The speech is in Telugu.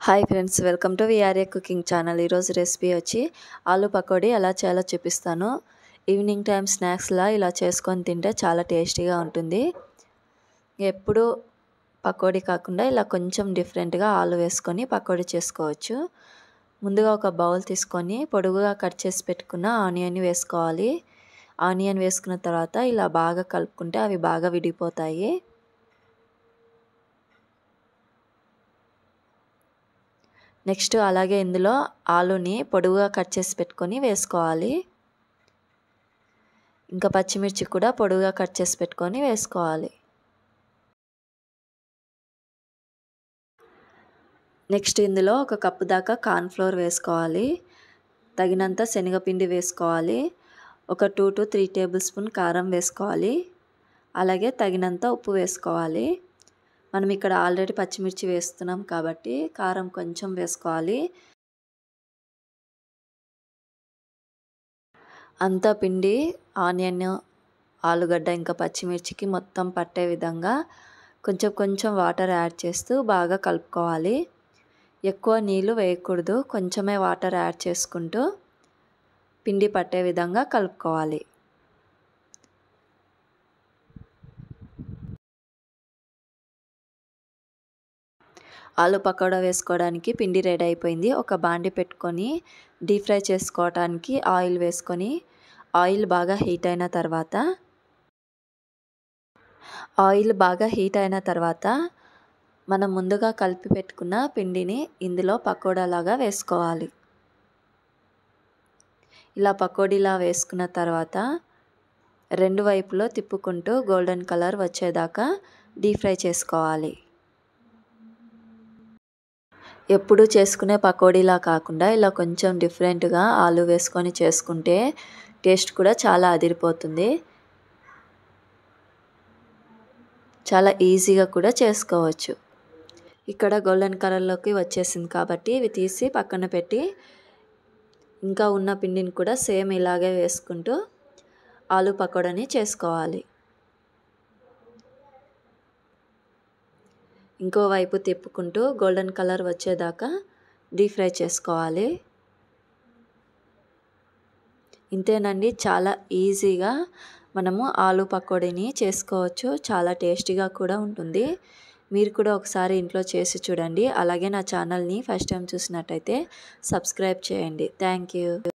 Hi friends, welcome to VRA cooking channel. ఈరోజు రెసిపీ వచ్చి ఆలూ పకోడీ ఎలా చేయాలో చూపిస్తాను. ఈవినింగ్ టైం స్నాక్స్లా ఇలా చేసుకొని తింటే చాలా టేస్టీగా ఉంటుంది. ఎప్పుడు పకోడీ కాకుండా ఇలా కొంచెం డిఫరెంట్గా ఆలు వేసుకొని పకోడీ చేసుకోవచ్చు. ముందుగా ఒక బౌల్ తీసుకొని పొడుగుగా కట్ చేసి పెట్టుకున్న ఆనియన్ వేసుకోవాలి. ఆనియన్ వేసుకున్న తర్వాత ఇలా బాగా కలుపుకుంటే అవి బాగా విడిపోతాయి. నెక్స్ట్ అలాగే ఇందులో ఆలూని పొడుగుగా కట్ చేసి పెట్టుకొని వేసుకోవాలి. ఇంకా పచ్చిమిర్చి కూడా పొడుగుగా కట్ చేసి పెట్టుకొని వేసుకోవాలి. నెక్స్ట్ ఇందులో ఒక కప్పు దాకా కార్న్ఫ్లోర్ వేసుకోవాలి. తగినంత శనగపిండి వేసుకోవాలి. ఒక 2 to 3 టేబుల్ స్పూన్ కారం వేసుకోవాలి. అలాగే తగినంత ఉప్పు వేసుకోవాలి. మనం ఇక్కడ ఆల్రెడీ పచ్చిమిర్చి వేస్తున్నాం కాబట్టి కారం కొంచెం వేసుకోవాలి. అంతా పిండి ఆనియన్, ఆలుగడ్డ ఇంకా పచ్చిమిర్చికి మొత్తం పట్టే విధంగా కొంచెం కొంచెం వాటర్ యాడ్ చేస్తూ బాగా కలుపుకోవాలి. ఎక్కువ నీళ్ళు వేయకూడదు, కొంచెమే వాటర్ యాడ్ చేసుకుంటూ పిండి పట్టే విధంగా కలుపుకోవాలి. ఆలు పకోడా వేసుకోవడానికి పిండి రెడీ అయిపోయింది. ఒక బాండి పెట్టుకొని డీప్ ఫ్రై చేసుకోవడానికి ఆయిల్ వేసుకొని ఆయిల్ బాగా హీట్ అయిన తర్వాత మనం ముందుగా కలిపి పెట్టుకున్న పిండిని ఇందులో పకోడాలాగా వేసుకోవాలి. ఇలా పకోడీలా వేసుకున్న తర్వాత రెండు వైపులో తిప్పుకుంటూ గోల్డెన్ కలర్ వచ్చేదాకా డీప్ ఫ్రై చేసుకోవాలి. ఎప్పుడు చేసుకునే పకోడీలా కాకుండా ఇలా కొంచెం డిఫరెంట్గా ఆలు వేసుకొని చేసుకుంటే టేస్ట్ కూడా చాలా అదిరిపోతుంది. చాలా ఈజీగా కూడా చేసుకోవచ్చు. ఇక్కడ గోల్డెన్ కలర్లోకి వచ్చేసింది కాబట్టి ఇవి తీసి పక్కన పెట్టి ఇంకా ఉన్న పిండిని కూడా సేమ్ ఇలాగే వేసుకుంటూ ఆలు పకోడాని చేసుకోవాలి. ఇంకో వైపు తిప్పుకుంటూ గోల్డెన్ కలర్ వచ్చేదాకా డీప్ ఫ్రై చేసుకోవాలి. ఇంతేనండి, చాలా ఈజీగా మనము ఆలు పకోడీని చేసుకోవచ్చు. చాలా టేస్టీగా కూడా ఉంటుంది. మీరు కూడా ఒకసారి ఇంట్లో చేసి చూడండి. అలాగే నా ఛానల్ని ఫస్ట్ టైం చూసినట్టయితే సబ్స్క్రైబ్ చేయండి. Thank you.